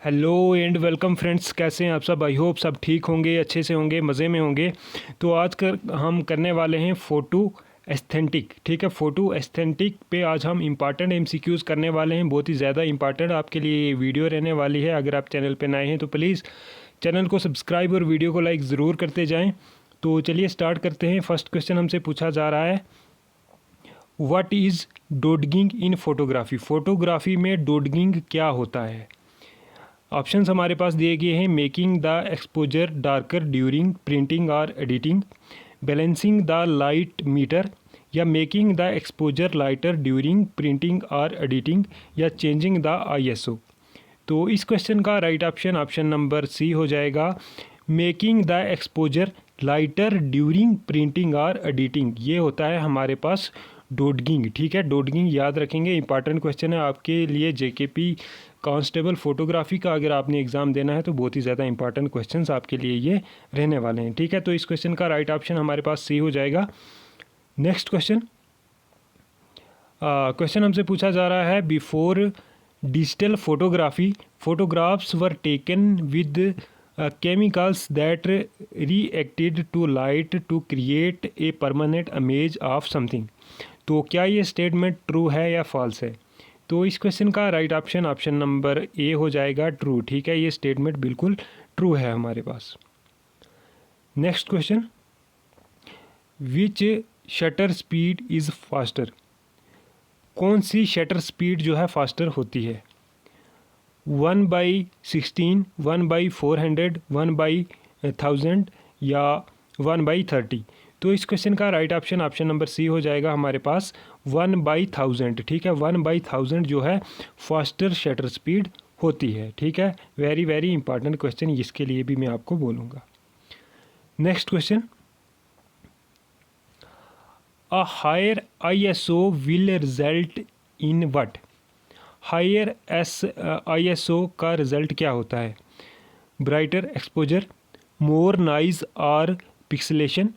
Hello and welcome friends, कैसे हैं आप सब। आई होप सब ठीक होंगे, अच्छे से होंगे, मज़े में होंगे। तो आज हम करने वाले हैं फ़ोटो एस्थेटिक। ठीक है, फ़ोटो एस्थेटिक पे आज हम इम्पॉर्टेंट एमसीक्यूज़ करने वाले हैं। बहुत ही ज़्यादा इम्पॉर्टेंट आपके लिए ये वीडियो रहने वाली है। अगर आप चैनल पे नए हैं तो प्लीज़ चैनल को सब्सक्राइब और वीडियो को लाइक ज़रूर करते जाएँ। तो चलिए स्टार्ट करते हैं। फर्स्ट क्वेश्चन हमसे पूछा जा रहा है, what is dodging in photography. Photography में डॉडगिंग क्या होता है। ऑप्शंस हमारे पास दिए गए हैं, making the exposure darker during printing और editing, balancing the light meter, या making the exposure lighter during printing और एडिटिंग, या चेंजिंग द आईएसओ। तो इस क्वेश्चन का राइट ऑप्शन नंबर सी हो जाएगा, making the exposure lighter during printing और एडिटिंग। ये होता है हमारे पास डॉडगिंग। ठीक है, डॉडगिंग याद रखेंगे, इंपॉर्टेंट क्वेश्चन है आपके लिए जेकेपी कांस्टेबल फोटोग्राफी का। अगर आपने एग्ज़ाम देना है तो बहुत ही ज़्यादा इंपॉर्टेंट क्वेश्चंस आपके लिए ये रहने वाले हैं। ठीक है, तो इस क्वेश्चन का राइट ऑप्शन हमारे पास सी हो जाएगा। नेक्स्ट क्वेश्चन हमसे पूछा जा रहा है, before digital photography photographs were taken with chemicals that reacted to light to create a permanent image of something। तो क्या ये स्टेटमेंट ट्रू है या फॉल्स है। तो इस क्वेश्चन का राइट ऑप्शन नंबर ए हो जाएगा, ट्रू। ठीक है, ये स्टेटमेंट बिल्कुल ट्रू है हमारे पास। Next question, which shutter speed is faster. कौन सी शटर स्पीड जो है फास्टर होती है, 1/16, 1/400, 1/1000 या 1/30। तो इस क्वेश्चन का राइट ऑप्शन नंबर सी हो जाएगा हमारे पास, 1/1000। ठीक है, 1/1000 जो है फास्टर शटर स्पीड होती है। ठीक है, वेरी वेरी इंपॉर्टेंट क्वेश्चन, इसके लिए भी मैं आपको बोलूँगा। Next question, a higher ISO will result in what. Higher ISO का रिज़ल्ट क्या होता है, ब्राइटर एक्सपोजर, मोर नॉइज और pixelation,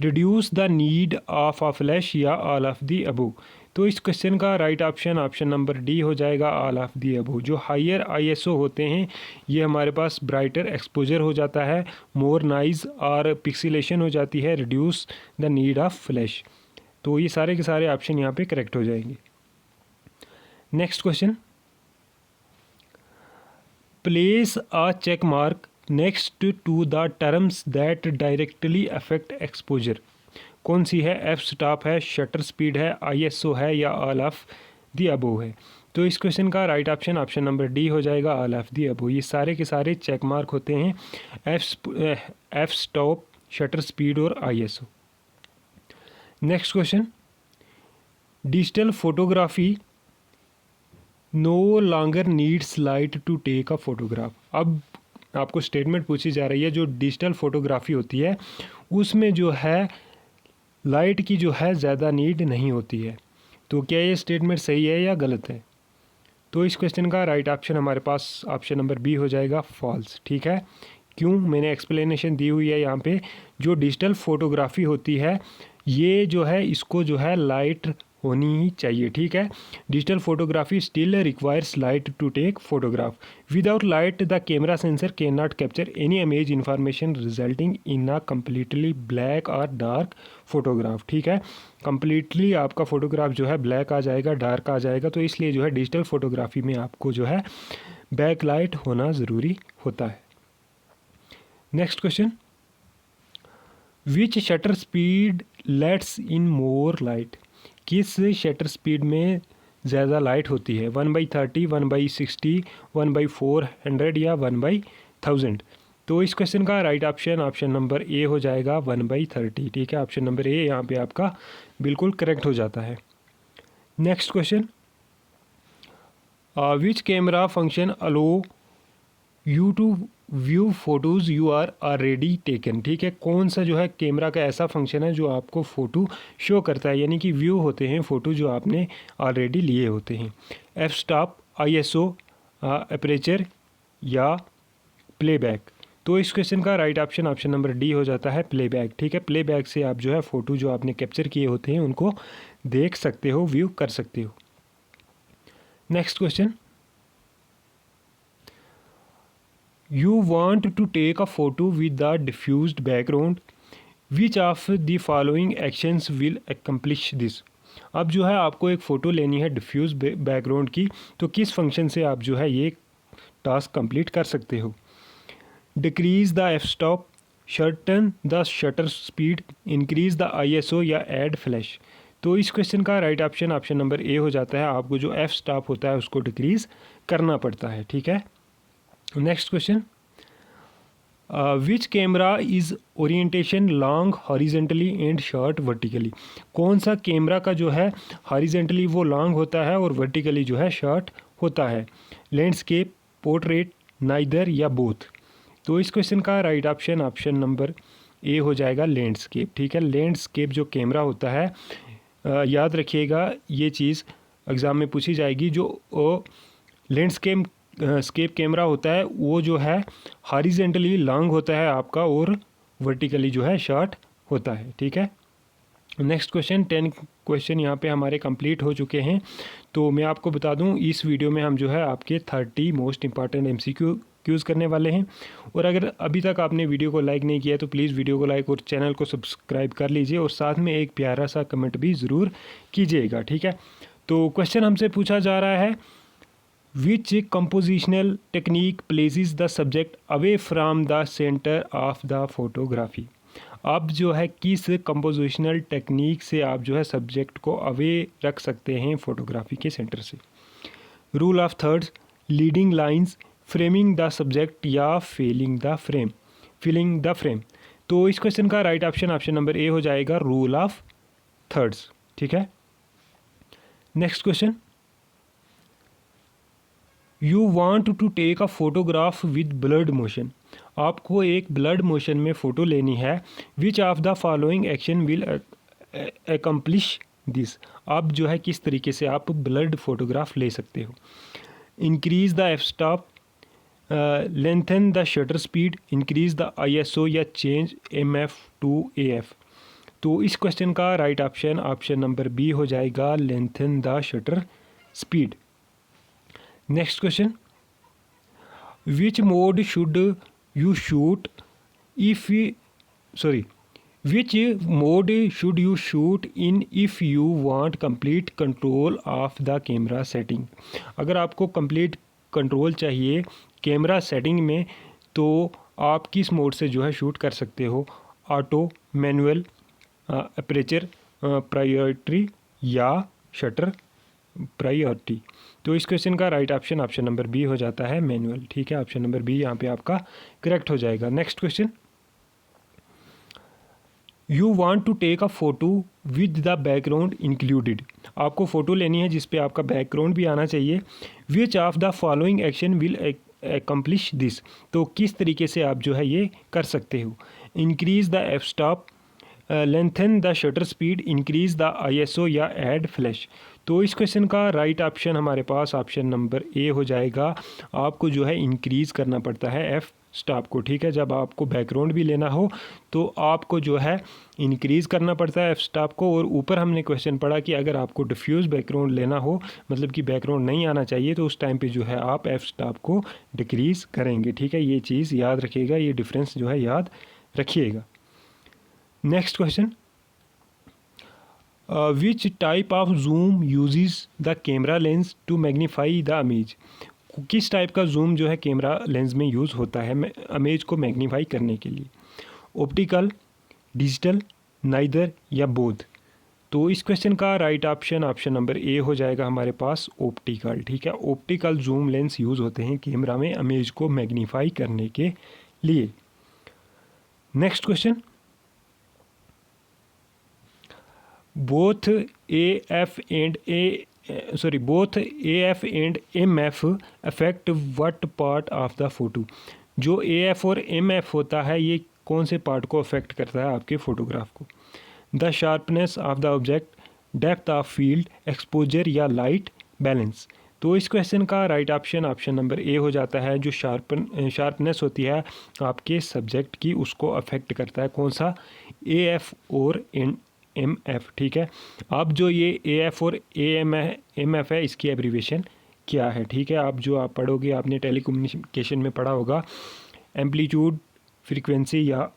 reduce the need of a flash, या ऑल ऑफ दी अबव। तो इस क्वेश्चन का राइट ऑप्शन नंबर डी हो जाएगा, ऑल ऑफ दी अबव। जो हायर ISO होते हैं ये हमारे पास ब्राइटर एक्सपोजर हो जाता है, मोर नॉइज और पिक्सेलेशन हो जाती है, reduce the need of flash. तो ये सारे के सारे ऑप्शन यहाँ पे करेक्ट हो जाएंगे। Next question, place a check mark next to the terms that directly affect exposure. कौन सी है, एफ स्टॉप है, शटर स्पीड है, ISO है, या ऑल ऑफ दी अबव है। तो इस क्वेश्चन का राइट ऑप्शन नंबर डी हो जाएगा, ऑल ऑफ दी अबव। ये सारे के सारे चेक मार्क होते हैं, एफ स्टॉप, शटर स्पीड और ISO। Next question, digital photography no longer needs light to take a photograph. अब आपको स्टेटमेंट पूछी जा रही है, जो डिजिटल फोटोग्राफी होती है उसमें जो है लाइट की जो है ज़्यादा नीड नहीं होती है। तो क्या ये स्टेटमेंट सही है या गलत है। तो इस क्वेश्चन का राइट ऑप्शन हमारे पास ऑप्शन नंबर बी हो जाएगा, फॉल्स। ठीक है, क्यों, मैंने एक्सप्लेनेशन दी हुई है यहाँ पे। जो डिजिटल फोटोग्राफी होती है ये जो है इसको जो है लाइट होनी ही चाहिए। ठीक है, digital photography still requires light to take photograph. Without light the camera sensor can not capture any image information resulting in a completely black और डार्क फोटोग्राफ। ठीक है, कम्प्लीटली आपका फोटोग्राफ जो है ब्लैक आ जाएगा, डार्क आ जाएगा। तो इसलिए जो है डिजिटल फोटोग्राफी में आपको जो है बैक लाइट होना ज़रूरी होता है। Next question, which shutter speed let's in more light. किस शटर स्पीड में ज़्यादा लाइट होती है, 1/30, 1/60, 1/400 या 1/1000। तो इस क्वेश्चन का राइट ऑप्शन नंबर ए हो जाएगा, 1/30। ठीक है, ऑप्शन नंबर ए यहाँ पे आपका बिल्कुल करेक्ट हो जाता है। Next question, which camera function allow you to view photos you are already taken. ठीक है, कौन सा जो है कैमरा का ऐसा फंक्शन है जो आपको फ़ोटो शो करता है, यानी कि व्यू होते हैं फ़ोटो जो आपने ऑलरेडी लिए होते हैं, एफ स्टॉप, ISO, अपर्चर, या प्लेबैक। तो इस क्वेश्चन का राइट ऑप्शन नंबर डी हो जाता है, प्लेबैक। ठीक है, प्लेबैक से आप जो है फ़ोटो जो आपने कैप्चर किए होते हैं उनको देख सकते हो, व्यू कर सकते हो। Next question, you want to take a photo with the diffused background, which of the following actions will accomplish this. अब जो है आपको एक फ़ोटो लेनी है डिफ्यूज बैकग्राउंड की, तो किस फंक्शन से आप जो है ये टास्क कंप्लीट कर सकते हो। Decrease the f stop, shorten the shutter speed, increase the ISO या ऐड फ्लैश। तो इस क्वेश्चन का right option option number A हो जाता है। आपको जो एफ स्टॉप होता है उसको डिक्रीज़ करना पड़ता है, ठीक है। Next question, which camera is orientation long horizontally and short vertically. कौन सा कैमरा का जो है हॉरिजेंटली वो लॉन्ग होता है और वर्टिकली जो है शॉर्ट होता है। लैंडस्केप, पोर्ट्रेट, नाइदर या बोथ। तो इस क्वेश्चन का right option option number A हो जाएगा लैंडस्केप, ठीक है। लैंडस्केप जो कैमरा होता है, याद रखिएगा ये चीज़ एग्ज़ाम में पूछी जाएगी। जो लैंडस्केप स्केप कैमरा होता है वो जो है हॉरिजेंटली लॉन्ग होता है आपका और वर्टिकली जो है शॉर्ट होता है, ठीक है। नेक्स्ट क्वेश्चन 10 क्वेश्चन यहाँ पे हमारे कंप्लीट हो चुके हैं। तो मैं आपको बता दूँ इस वीडियो में हम जो है आपके 30 मोस्ट इंपॉर्टेंट MCQs करने वाले हैं। और अगर अभी तक आपने वीडियो को लाइक नहीं किया तो प्लीज़ वीडियो को लाइक और चैनल को सब्सक्राइब कर लीजिए और साथ में एक प्यारा सा कमेंट भी ज़रूर कीजिएगा, ठीक है। तो क्वेश्चन हमसे पूछा जा रहा है, which compositional technique places the subject away from the center of the photography। अब जो है किस कंपोजिशनल टेक्निक से आप जो है सब्जेक्ट को अवे रख सकते हैं फोटोग्राफी के सेंटर से। Rule of thirds, leading lines, framing the subject या फिलिंग द फ्रेम। तो इस क्वेश्चन का right option option number A हो जाएगा रूल ऑफ थर्ड्स, ठीक है। Next question, you want to take a photograph with blurred motion. आपको एक ब्लड मोशन में फ़ोटो लेनी है। Which of the following action will accomplish this. अब जो है किस तरीके से आप ब्लड फोटोग्राफ ले सकते हो। Increase the f stop, lengthen the shutter speed, increase the ISO या चेंज MF to AF। तो इस क्वेश्चन का right option option number B हो जाएगा lengthen the shutter speed. Next question, which mode should you shoot which mode should you shoot in if you want complete control of the camera setting. अगर आपको complete control चाहिए camera setting में तो आप किस mode से जो है शूट कर सकते हो। ऑटो, मैनुअल, अपर्चर प्रायोरिटी या शटर प्रायोरिटी। तो इस क्वेश्चन का right option option number B हो जाता है मैनुअल, ठीक है। ऑप्शन नंबर बी यहाँ पे आपका करेक्ट हो जाएगा। Next question, you want to take a photo with the background included. आपको फ़ोटो लेनी है जिस पे आपका बैकग्राउंड भी आना चाहिए। Which of the following action will accomplish this. तो किस तरीके से आप जो है ये कर सकते हो। Increase the f stop, lengthen the shutter speed, increase the ISO या ऐड फ्लैश। तो इस क्वेश्चन का राइट ऑप्शन हमारे पास ऑप्शन नंबर ए हो जाएगा। आपको जो है इंक्रीज़ करना पड़ता है एफ स्टॉप को, ठीक है। जब आपको बैकग्राउंड भी लेना हो तो आपको जो है इंक्रीज़ करना पड़ता है एफ स्टॉप को। और ऊपर हमने क्वेश्चन पढ़ा कि अगर आपको डिफ्यूज़ बैकग्राउंड लेना हो, मतलब कि बैकग्राउंड नहीं आना चाहिए, तो उस टाइम पे जो है आप एफ स्टॉप को डिक्रीज़ करेंगे, ठीक है। ये चीज़ याद रखिएगा, ये डिफरेंस जो है याद रखिएगा। Next question, which type of zoom uses the camera lens to magnify the image. किस टाइप का जूम जो है कैमरा लेंस में यूज़ होता है इमेज को मैग्नीफाई करने के लिए। ऑप्टिकल, डिजिटल, नाइदर या बोथ। तो इस क्वेश्चन का right option option number A हो जाएगा हमारे पास ऑप्टिकल, ठीक है। ऑप्टिकल जूम लेंस यूज़ होते हैं कैमरा में इमेज को मैग्नीफाई करने के लिए। Next question, both AF and MF affect what part of the photo। जो AF और MF होता है ये कौन से पार्ट को अफेक्ट करता है आपके फोटोग्राफ को। The sharpness of the object, depth of field, exposure या लाइट बैलेंस। तो इस क्वेश्चन का right option option number A हो जाता है। जो शार्पनेस होती है आपके सब्जेक्ट की उसको अफेक्ट करता है। कौन सा, AF और MF, ठीक है। अब जो ये AF और MF है इसकी एब्रीवेशन क्या है, ठीक है। आप पढ़ोगे, आपने टेलीकम्युनिकेशन में पढ़ा होगा एम्पलीट्यूड फ्रीक्वेंसी या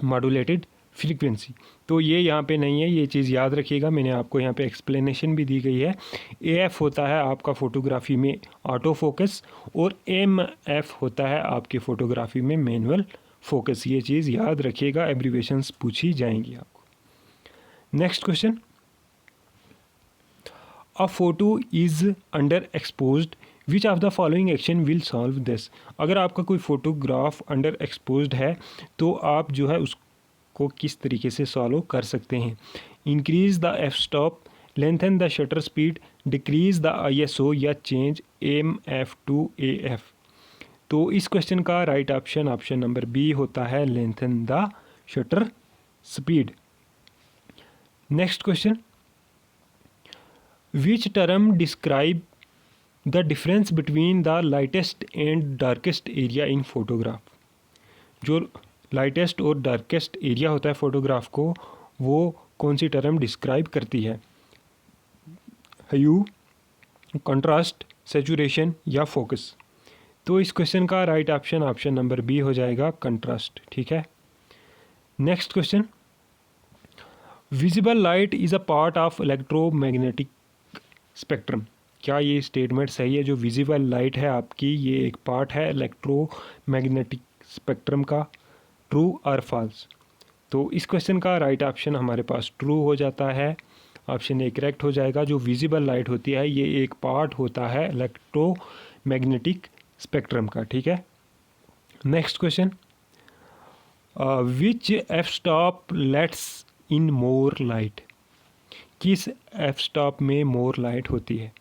मॉड्यूलेटेड फ्रीक्वेंसी। तो ये यहाँ पे नहीं है, ये चीज़ याद रखिएगा। मैंने आपको यहाँ पे एक्सप्लेनेशन भी दी गई है। AF होता है आपका फ़ोटोग्राफी में ऑटो फोकस और MF होता है आपकी फ़ोटोग्राफी में मैनुअल फोकस। ये चीज़ याद रखिएगा, एब्रीवेशंस पूछी जाएंगी आपको। Next question, a photo is under exposed, which of the following action will solve this. अगर आपका कोई फोटोग्राफ अंडर एक्सपोज्ड है तो आप जो है उसको किस तरीके से सॉल्व कर सकते हैं। Increase the f stop, lengthen the shutter speed, decrease the ISO या चेंज MF to AF। तो इस क्वेश्चन का राइट ऑप्शन नंबर बी होता है lengthen the shutter speed. Next question, which term describe the difference between the lightest and darkest area in photograph. जो lightest और darkest area होता है photograph को, वो कौन सी टर्म डिस्क्राइब करती है। ह्यू, कंट्रास्ट, सैचुरेशन या फोकस। तो इस क्वेश्चन का राइट ऑप्शन नंबर बी हो जाएगा कंट्रास्ट, ठीक है। Next question, visible light is a part of electromagnetic spectrum. क्या ये स्टेटमेंट सही है? जो विजिबल लाइट है आपकी, ये एक पार्ट है इलेक्ट्रोमैग्नेटिक स्पेक्ट्रम का, ट्रू और फॉल्स। तो इस क्वेश्चन का राइट ऑप्शन हमारे पास ट्रू हो जाता है, ऑप्शन ए करेक्ट हो जाएगा। जो विजिबल लाइट होती है ये एक पार्ट होता है इलेक्ट्रोमैग्नेटिक स्पेक्ट्रम का, ठीक है। Next question, which F stop let's in more light. किस एफ स्टॉप में मोर लाइट होती है,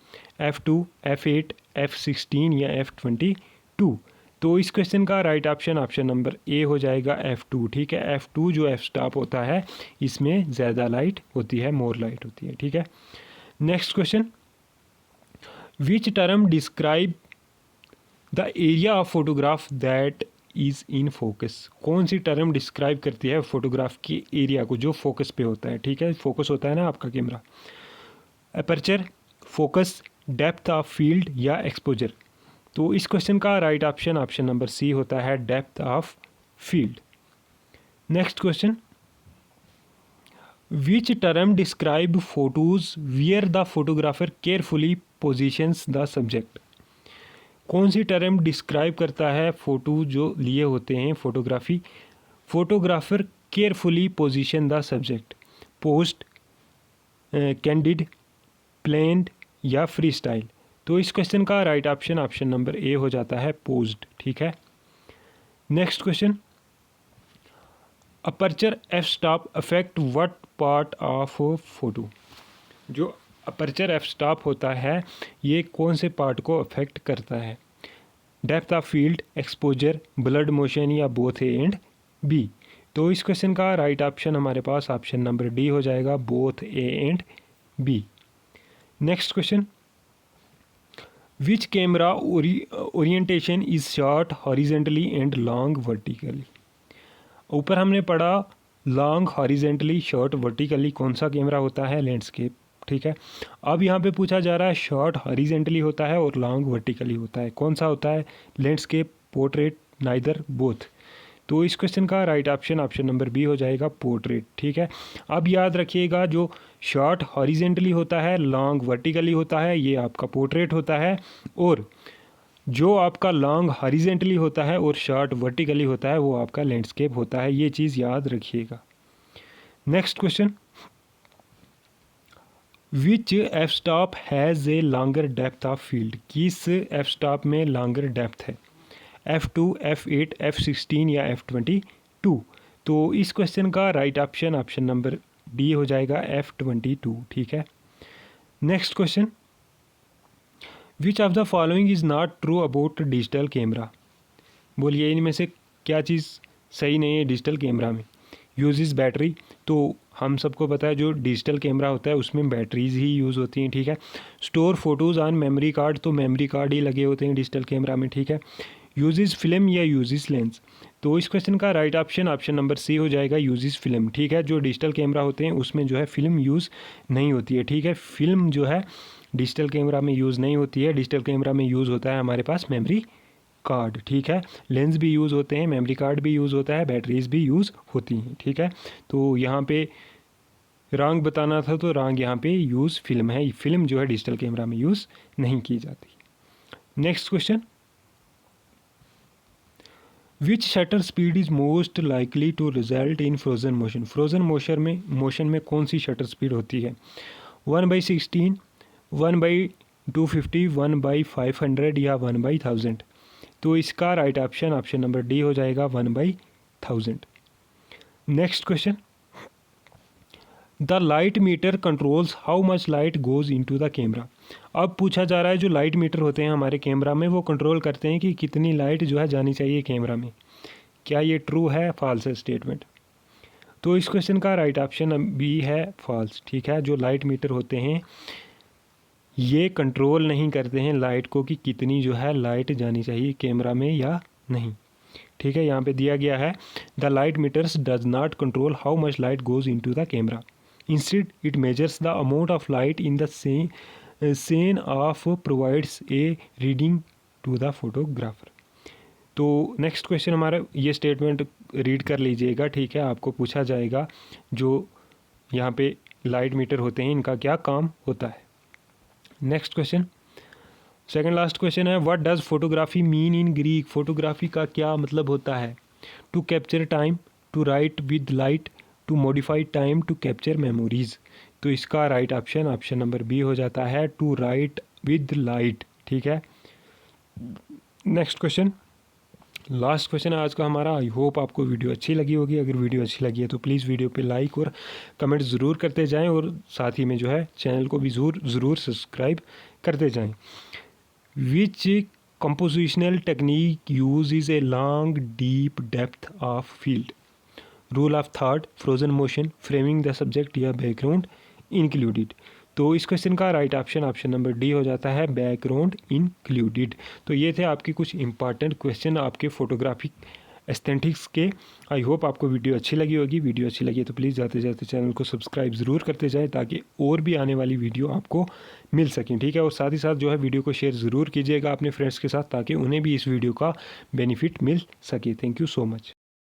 F2, F8, F16 या F22। तो इस क्वेश्चन का राइट ऑप्शन नंबर ए हो जाएगा F2, ठीक है। F2 जो एफ स्टॉप होता है इसमें ज़्यादा लाइट होती है, मोर लाइट होती है, ठीक है। Next question, which term describe the area of photograph that is in focus. कौन सी टर्म डिस्क्राइब करती है फोटोग्राफ के एरिया को जो फोकस पे होता है, ठीक है। फोकस होता है ना आपका camera. Aperture, focus, depth of field या एक्सपोजर। तो इस क्वेश्चन का राइट ऑप्शन नंबर सी होता है depth of field. Next question, which term describe photos wear the photographer carefully positions the subject. कौन सी टर्म डिस्क्राइब करता है फ़ोटो जो लिए होते हैं photographer carefully position the subject. Posed, candid, planned या फ्री स्टाइल। तो इस क्वेश्चन का राइट ऑप्शन नंबर ए हो जाता है पोज्ड, ठीक है। Next question, aperture F stop affect what part of photo. जो अपर्चर एफ स्टॉप होता है ये कौन से पार्ट को अफेक्ट करता है। Depth of field, exposure, blood motion या बोथ ए एंड बी। तो इस क्वेश्चन का राइट ऑप्शन हमारे पास ऑप्शन नंबर डी हो जाएगा, both A and B. Next question, which camera orientation is short horizontally and long vertically. ऊपर हमने पढ़ा लॉन्ग हॉरिजेंटली, शॉर्ट वर्टिकली कौन सा कैमरा होता है, लैंडस्केप, ठीक है। अब यहाँ पे पूछा जा रहा है शॉर्ट हॉरिजेंटली होता है और लॉन्ग वर्टिकली होता है, कौन सा होता है, लैंडस्केप, पोर्ट्रेट, नाइदर, बोथ। तो इस क्वेश्चन का राइट ऑप्शन नंबर बी हो जाएगा पोर्ट्रेट, ठीक है। अब याद रखिएगा जो शॉर्ट हॉरिजेंटली होता है, लॉन्ग वर्टिकली होता है, ये आपका पोर्ट्रेट होता है, और जो आपका लॉन्ग हॉरिजेंटली होता है और शॉर्ट वर्टिकली होता है वो आपका लैंडस्केप होता है, ये चीज़ याद रखिएगा। Next question, which F stop has a longer depth of field. किस एफ स्टॉप में लॉन्गर डेप्थ है, F2, F8, F16 या F22। तो इस क्वेश्चन का राइट ऑप्शन नंबर डी हो जाएगा F22, ठीक है। Next question, which of the following is not true about digital camera. बोलिए इनमें से क्या चीज़ सही नहीं है डिजिटल कैमरा में। यूजेस बैटरी, तो हम सबको पता है जो डिजिटल कैमरा होता है उसमें बैटरीज ही यूज़ होती हैं, ठीक है। Store photos on memory card, तो मेमोरी कार्ड ही लगे होते हैं डिजिटल कैमरा में, ठीक है। यूजेस फिल्म या यूजेस लेंस। तो इस क्वेश्चन का राइट ऑप्शन नंबर सी हो जाएगा यूजेस फिल्म, ठीक है। जो डिजिटल कैमरा होते हैं उसमें जो है फिल्म यूज़ नहीं होती है, ठीक है। फिल्म जो है डिजिटल कैमरा में यूज़ नहीं होती है। डिजिटल कैमरा में यूज़ होता है हमारे पास मेमोरी कार्ड, ठीक है। लेंस भी यूज़ होते हैं, मेमोरी कार्ड भी यूज़ होता है, बैटरीज भी यूज़ होती हैं, ठीक है। तो यहाँ पे रॉन्ग बताना था तो रॉन्ग यहाँ पे यूज़ फिल्म है। फिल्म जो है डिजिटल कैमरा में यूज़ नहीं की जाती। Next question, which shutter speed is most likely to result in frozen motion. Frozen motion में कौन सी शटर स्पीड होती है? 1/16, 1/250, 1/500 या 1/1000? तो इसका राइट ऑप्शन नंबर डी हो जाएगा 1/1000। Next question, the light metre controls how much light goes into the camera. अब पूछा जा रहा है जो लाइट मीटर होते हैं हमारे कैमरा में वो कंट्रोल करते हैं कि कितनी लाइट जो है जानी चाहिए कैमरा में। क्या ये ट्रू है, फॉल्स है स्टेटमेंट? तो इस क्वेश्चन का राइट ऑप्शन बी है फॉल्स, ठीक है। जो लाइट मीटर होते हैं ये कंट्रोल नहीं करते हैं लाइट को कि कितनी जो है लाइट जानी चाहिए कैमरा में या नहीं, ठीक है। यहाँ पे दिया गया है the light meters does not control how much light goes into the camera, instead it measures the amount of light in the scene of provides a reading to the photographer. तो नेक्स्ट क्वेश्चन हमारा ये statement read कर लीजिएगा, ठीक है। आपको पूछा जाएगा जो यहाँ पे लाइट मीटर होते हैं इनका क्या काम होता है। Next question, second last question है, what does photography mean in Greek. Photography का क्या मतलब होता है? To capture time, to write with light, to modify time, to capture memories. तो इसका राइट ऑप्शन नंबर बी हो जाता है टू राइट विद लाइट, ठीक है। नेक्स्ट क्वेश्चन, लास्ट क्वेश्चन है आज का हमारा। आई होप आपको वीडियो अच्छी लगी होगी। अगर वीडियो अच्छी लगी है तो प्लीज़ वीडियो पे लाइक और कमेंट ज़रूर करते जाएं और साथ ही में जो है चैनल को भी ज़रूर सब्सक्राइब करते जाएं। Which compositional technique use is a long deep depth of field, rule of thought, frozen motion, framing the subject या बैकग्राउंड इंक्लूडेड। तो इस क्वेश्चन का राइट ऑप्शन नंबर डी हो जाता है बैकग्राउंड इंक्लूडेड। तो ये थे आपके कुछ इंपॉर्टेंट क्वेश्चन आपके फोटोग्राफिक एस्थेटिक्स के। आई होप आपको वीडियो अच्छी लगी होगी। वीडियो अच्छी लगी तो प्लीज़ जाते जाते चैनल को सब्सक्राइब ज़रूर करते जाएं ताकि और भी आने वाली वीडियो आपको मिल सकें, ठीक है। और साथ ही साथ जो है वीडियो को शेयर ज़रूर कीजिएगा अपने फ्रेंड्स के साथ ताकि उन्हें भी इस वीडियो का बेनिफिट मिल सके। Thank you so much.